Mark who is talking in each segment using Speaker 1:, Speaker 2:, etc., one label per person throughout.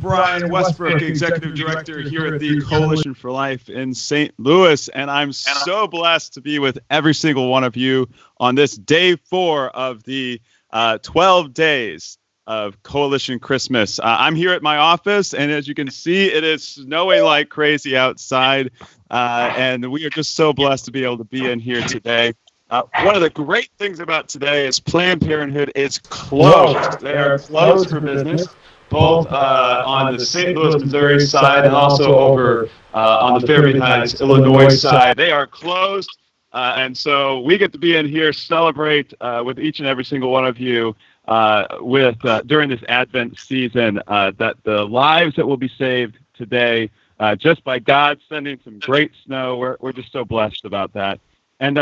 Speaker 1: Brian Westbrook, Executive Director here at the Coalition for Life in St. Louis, and I'm so blessed to be with every single one of you on this day 4 of the 12 days of Coalition Christmas. I'm here at my office, and as you can see, it is snowing like crazy outside, and we are just so blessed to be able to be in here today. One of the great things about today is Planned Parenthood is closed. They are closed for business, both on the St. Louis, Missouri side and also over on the Fairview Heights, Illinois side. They are closed, and so we get to be in here, celebrate with each and every single one of you during this Advent season, that the lives that will be saved today just by God sending some great snow. We're just so blessed about that. And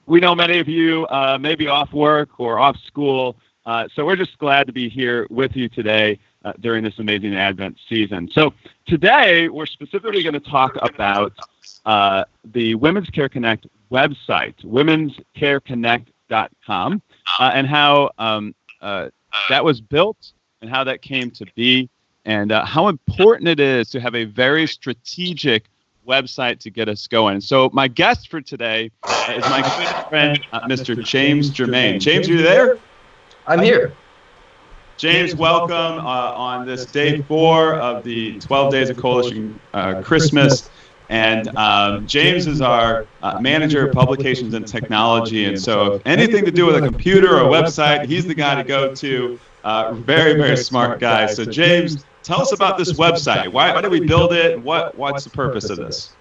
Speaker 1: we know many of you may be off work or off school, so we're just glad to be here with you today during this amazing Advent season. So today we're specifically going to talk about the Women's Care Connect website, womenscareconnect.com, and how that was built and how that came to be, and how important it is to have a very strategic website to get us going. So my guest for today is my good friend, Mr. James Germain. James, are you there?
Speaker 2: I'm here.
Speaker 1: James, welcome on this day 4 of the 12 Days of Coalition Christmas. And James is our manager of publications and technology. And so if anything to do with a computer or a website, he's the guy to go to. Very, very smart guy. So James, tell us about this website. Why did we build it? And what's the purpose of this?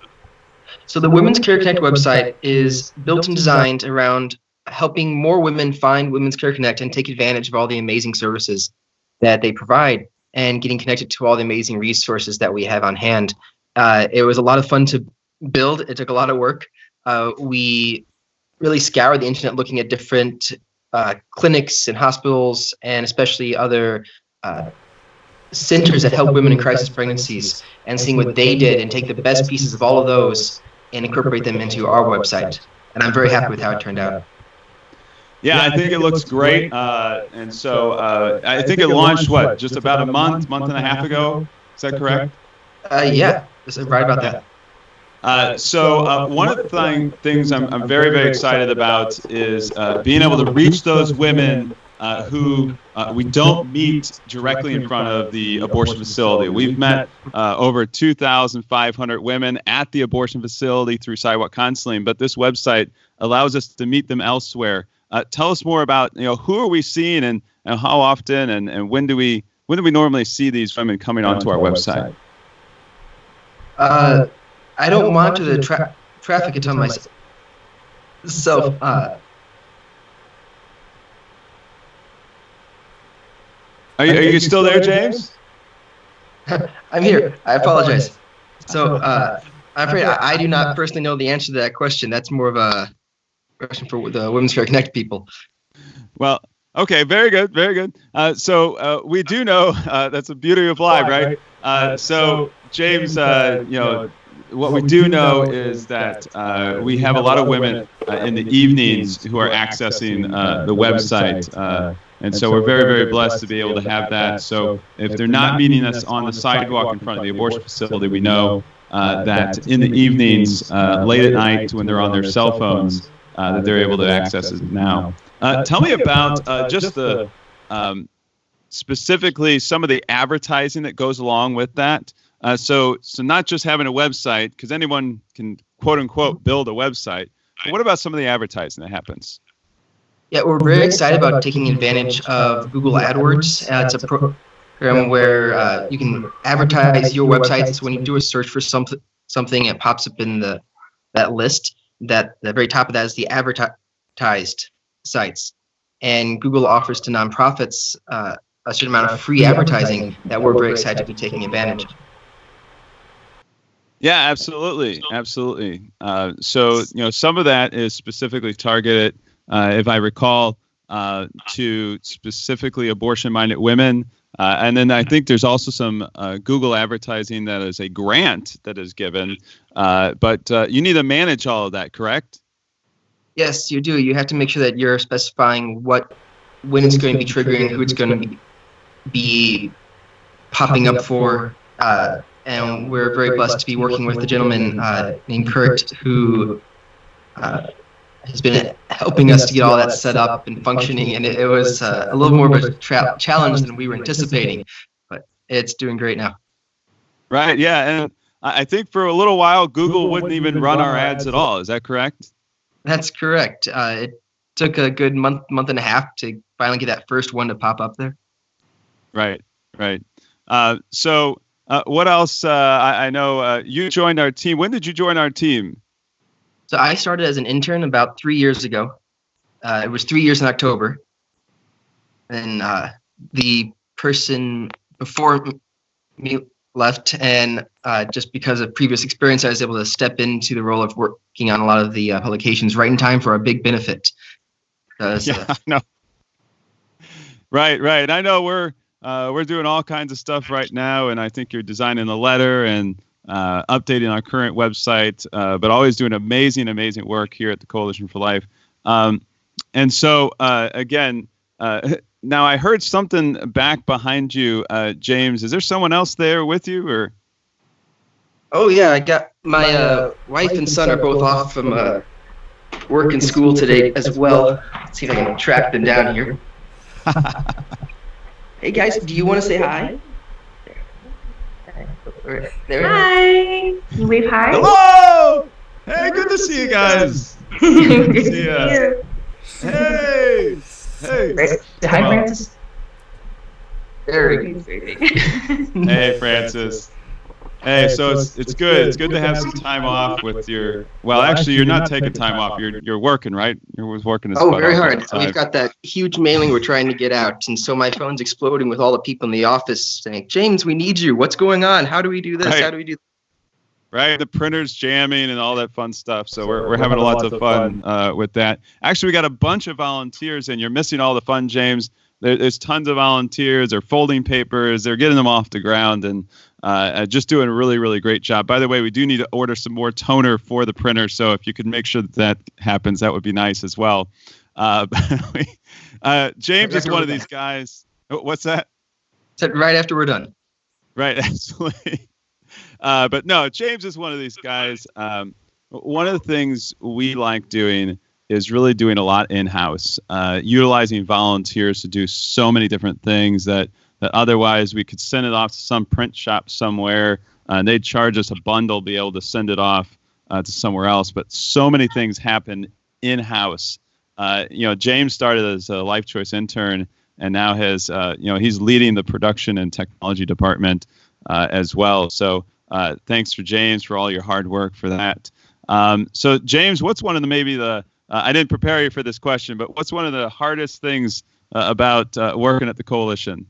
Speaker 2: So the Women's Care Connect website is built and designed around helping more women find Women's Care Connect and take advantage of all the amazing services that they provide and getting connected to all the amazing resources that we have on hand. It was a lot of fun to build. It took a lot of work. We really scoured the internet looking at different clinics and hospitals and especially other centers that help women in crisis pregnancies and seeing what they did and take the best pieces of all of those and incorporate them into our website. And I'm very happy with how it turned out.
Speaker 1: Yeah, I think it looks great. And so I think it launched, just about a month and a half ago? Is that correct?
Speaker 2: Yeah, right about that.
Speaker 1: So one of the things I'm very, very excited about is being able to reach those women who we don't meet directly in front of the abortion facility. We've met over 2,500 women at the abortion facility through sidewalk counseling, but this website allows us to meet them elsewhere. Tell us more about who are we seeing and how often and when do we normally see these women coming onto our website?
Speaker 2: I don't monitor the traffic a ton myself.
Speaker 1: Are you still there, James?
Speaker 2: I'm here. I apologize. So I'm afraid I do not personally know the answer to that question. That's more of a question for the Women's Care Connect people.
Speaker 1: Well, okay, very good, very good. So we do know that's the beauty of live, right? So James, what we do know is that we have a lot of women in the evenings who are accessing the website. And so we're very, very blessed to be able to have that. So if they're not meeting us on the sidewalk in front of the abortion facility, we know that in the evenings, late at night, when they're on their cell phones, that they're able to access it now. Tell me about just the specifically some of the advertising that goes along with that. So not just having a website, because anyone can, quote unquote, build a website. But what about some of the advertising that happens?
Speaker 2: Yeah, we're very excited about taking advantage of Google AdWords. It's a program where you can advertise your website. So when you do a search for something, it pops up in that list. That the very top of that is the advertised sites. And Google offers to nonprofits a certain amount of free advertising that we're very excited to be taking advantage of.
Speaker 1: Yeah, absolutely. So, some of that is specifically targeted, if I recall, to specifically abortion-minded women. And then I think there's also some Google advertising that is a grant that is given. But you need to manage all of that, correct?
Speaker 2: Yes, you do. You have to make sure that you're specifying when it's going to be triggering, who it's going to be popping up for. And we're very blessed to be working with a gentleman named Kurt, who has been helping us to get all that set up and functioning. And it was a little more of a challenge than we were anticipating, but it's doing great now.
Speaker 1: Right. Yeah. And I think for a little while, Google wouldn't even run our ads at all. Is that correct?
Speaker 2: That's correct. It took a good month and a half to finally get that first one to pop up there.
Speaker 1: Right. Right. So what else? I know you joined our team. When did you join our team?
Speaker 2: So I started as an intern about 3 years ago. It was 3 years in October. And the person before me left, and just because of previous experience, I was able to step into the role of working on a lot of the publications right in time for our big benefit.
Speaker 1: I know. Right. I know we're doing all kinds of stuff right now, and I think you're designing the letter and updating our current website, but always doing amazing work here at the Coalition for Life. And so, again, now I heard something back behind you, James. Is there someone else there with you, or?
Speaker 2: Oh yeah, I got my wife and son are both off from work and school today as well. Let's see if I can track them down here. Hey guys, do you want to say hi? There.
Speaker 3: Hi. Wave hi.
Speaker 1: Hello. Hey, good to see you guys. Good to see you. Hey.
Speaker 3: Say hi, Francis.
Speaker 2: There we go.
Speaker 1: Hey, Francis. Hey, so it's good. It's good to have some time off with your. Well, actually, you're not taking time off. You're working, right? You're working.
Speaker 2: Very hard. We've got that huge mailing we're trying to get out, and so my phone's exploding with all the people in the office saying, "James, we need you. What's going on? How do we do this?
Speaker 1: Right.
Speaker 2: How do we do?"
Speaker 1: Right, the printer's jamming and all that fun stuff. So we're having lots of fun with that. Actually, we got a bunch of volunteers, and you're missing all the fun, James. There's tons of volunteers. They're folding papers. They're getting them off the ground, and just doing a really great job. By the way, we do need to order some more toner for the printer. So if you could make sure that happens, that would be nice as well. James is one of these guys. What's that?
Speaker 2: Said right after we're done.
Speaker 1: Right, absolutely. But no, James is one of these guys. One of the things we like doing is really doing a lot in-house, utilizing volunteers to do so many different things that otherwise we could send it off to some print shop somewhere, and they'd charge us a bundle to be able to send it off to somewhere else. But so many things happen in-house. James started as a Life Choice intern, and now has he's leading the production and technology department as well. So thanks for James for all your hard work for that. So James, what's one of the I didn't prepare you for this question, but what's one of the hardest things about working at the Coalition?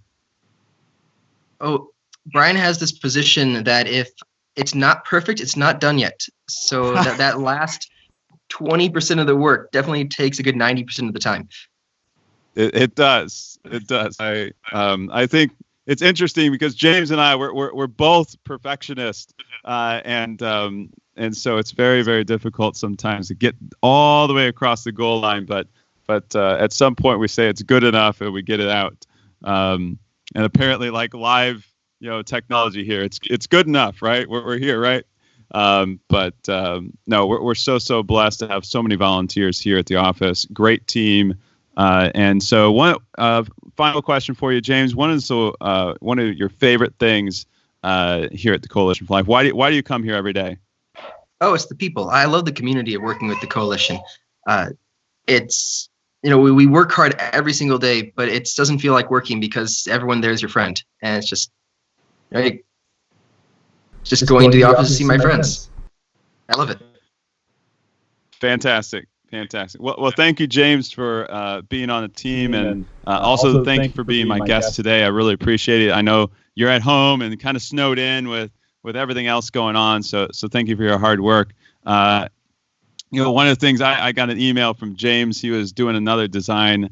Speaker 2: Oh, Brian has this position that if it's not perfect, it's not done yet. So that last 20% of the work definitely takes a good 90% of the time. It
Speaker 1: does. I think it's interesting because James and I we're both perfectionists, and so it's very difficult sometimes to get all the way across the goal line. But at some point we say it's good enough and we get it out. And apparently, like live technology here, it's good enough, right? We're here, right? No, we're so blessed to have so many volunteers here at the office. Great team. And so one final question for you, James. One of your favorite things here at the Coalition for Life? Why do you come here every day?
Speaker 2: Oh, it's the people. I love the community of working with the Coalition. It's we work hard every single day, but it doesn't feel like working because everyone there is your friend, and it's just going to the office to see my friends. I love it.
Speaker 1: Fantastic. Well, thank you, James, for being on the team, and also thank you for being my guest today. I really appreciate it. I know you're at home and kind of snowed in with everything else going on, so thank you for your hard work. One of the things I got an email from James. He was doing another design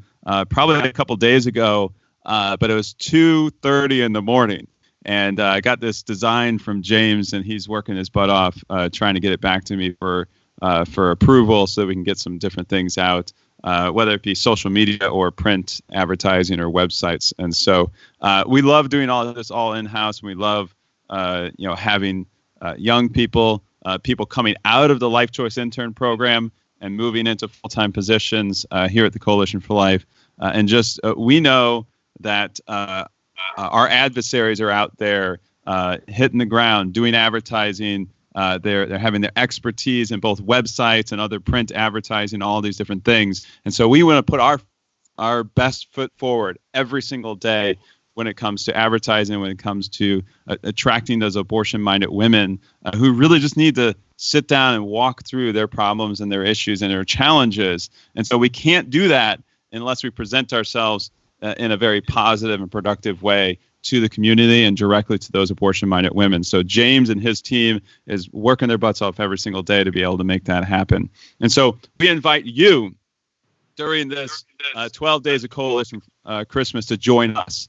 Speaker 1: probably a couple days ago, but it was 2:30 in the morning. And I got this design from James, and he's working his butt off trying to get it back to me for approval so that we can get some different things out. whether it be social media or print advertising or websites. And so we love doing all of this all in-house. We love having young people, people coming out of the Life Choice Intern Program and moving into full-time positions here at the Coalition for Life. And just we know that our adversaries are out there hitting the ground, doing advertising. They're having their expertise in both websites and other print advertising, all these different things. And so we want to put our best foot forward every single day when it comes to advertising, when it comes to attracting those abortion-minded women who really just need to sit down and walk through their problems and their issues and their challenges. And so we can't do that unless we present ourselves in a very positive and productive way to the community and directly to those abortion-minded women. So James and his team is working their butts off every single day to be able to make that happen. And so we invite you during this 12 days of Coalition Christmas to join us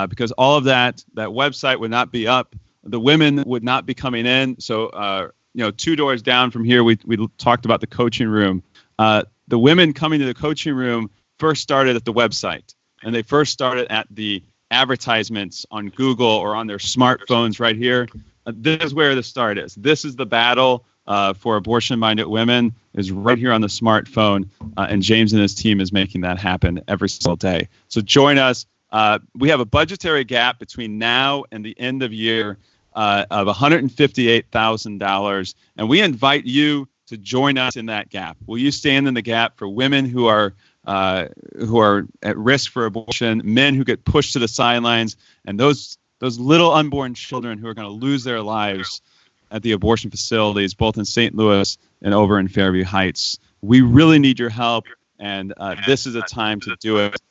Speaker 1: because all of that website would not be up. The women would not be coming in. So, 2 doors down from here, we talked about the coaching room. The women coming to the coaching room first started at the website, and they first started at the advertisements on Google or on their smartphones right here. This is where the start is. This is the battle for abortion-minded women is right here on the smartphone, and James and his team is making that happen every single day. So join us. We have a budgetary gap between now and the end of year of $158,000, and we invite you to join us in that gap. Will you stand in the gap for women who are at risk for abortion, men who get pushed to the sidelines, and those little unborn children who are going to lose their lives at the abortion facilities, both in St. Louis and over in Fairview Heights? We really need your help, and this is a time to do it.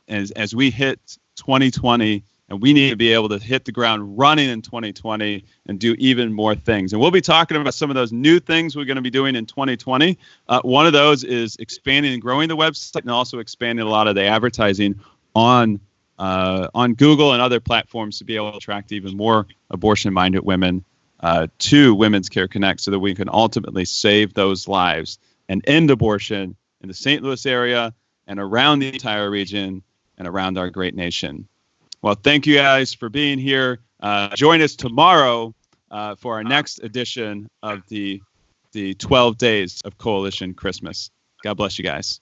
Speaker 1: As we hit 2020, and we need to be able to hit the ground running in 2020 and do even more things. And we'll be talking about some of those new things we're going to be doing in 2020. One of those is expanding and growing the website and also expanding a lot of the advertising on Google and other platforms to be able to attract even more abortion-minded women to Women's Care Connect so that we can ultimately save those lives and end abortion in the St. Louis area and around the entire region and around our great nation. Well, thank you guys for being here. Join us tomorrow for our next edition of the 12 Days of Coalition Christmas. God bless you guys.